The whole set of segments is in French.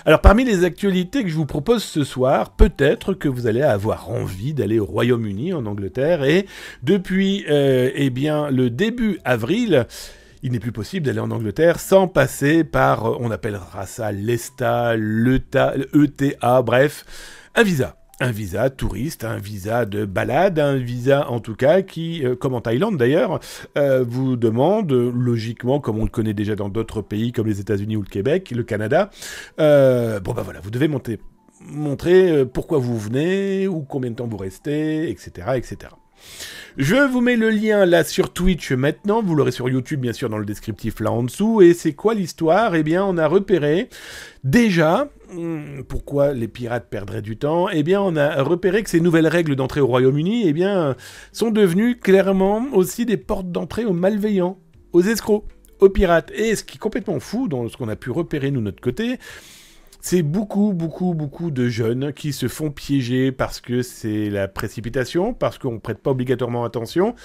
Alors, parmi les actualités que je vous propose ce soir, peut-être que vous allez avoir envie d'aller au Royaume-Uni, en Angleterre, et depuis eh bien, le début avril, il n'est plus possible d'aller en Angleterre sans passer par, on appellera ça l'ESTA, l'ETA, bref, un visa. Un visa touriste, un visa de balade, un visa en tout cas qui, comme en Thaïlande d'ailleurs, vous demande, logiquement, comme on le connaît déjà dans d'autres pays comme les États-Unis ou le Québec, le Canada, bon ben voilà, vous devez montrer pourquoi vous venez, ou combien de temps vous restez, etc., etc. Je vous mets le lien là sur Twitch maintenant, vous l'aurez sur YouTube bien sûr dans le descriptif là en dessous, et c'est quoi l'histoire? Eh bien on a repéré déjà, pourquoi les pirates perdraient du temps? Eh bien on a repéré que ces nouvelles règles d'entrée au Royaume-Uni eh bien, sont devenues clairement aussi des portes d'entrée aux malveillants, aux escrocs, aux pirates. Et ce qui est complètement fou dans ce qu'on a pu repérer nous de notre côté, c'est beaucoup de jeunes qui se font piéger parce que c'est la précipitation, parce qu'on ne prête pas obligatoirement attention,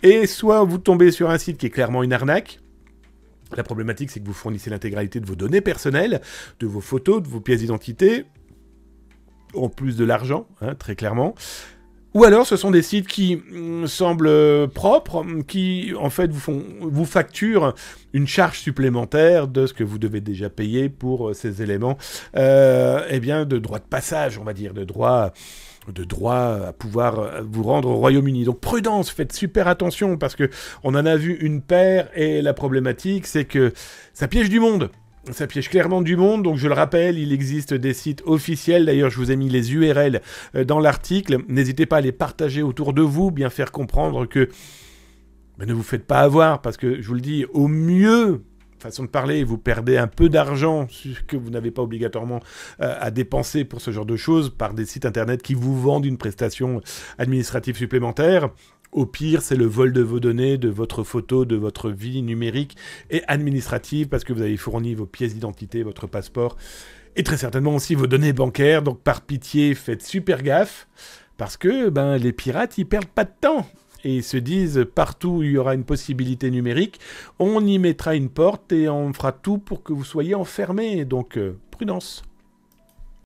et soit vous tombez sur un site qui est clairement une arnaque. La problématique, c'est que vous fournissez l'intégralité de vos données personnelles, de vos photos, de vos pièces d'identité, en plus de l'argent, hein, très clairement. Ou alors, ce sont des sites qui semblent propres, qui, en fait, vous facturent une charge supplémentaire de ce que vous devez déjà payer pour ces éléments, eh bien, de droit de passage, on va dire, de droit à pouvoir vous rendre au Royaume-Uni. Donc, prudence, faites super attention, parce que on en a vu une paire, et la problématique, c'est que ça piège du monde. Ça piège clairement du monde, donc je le rappelle, il existe des sites officiels, d'ailleurs je vous ai mis les URL dans l'article, n'hésitez pas à les partager autour de vous, bien faire comprendre que ne vous faites pas avoir, parce que je vous le dis, au mieux, façon de parler, vous perdez un peu d'argent que vous n'avez pas obligatoirement à dépenser pour ce genre de choses par des sites internet qui vous vendent une prestation administrative supplémentaire. Au pire, c'est le vol de vos données, de votre photo, de votre vie numérique et administrative, parce que vous avez fourni vos pièces d'identité, votre passeport, et très certainement aussi vos données bancaires. Donc par pitié, faites super gaffe, parce que les pirates, ils perdent pas de temps. Et ils se disent, partout où il y aura une possibilité numérique, on y mettra une porte et on fera tout pour que vous soyez enfermés. Donc, prudence.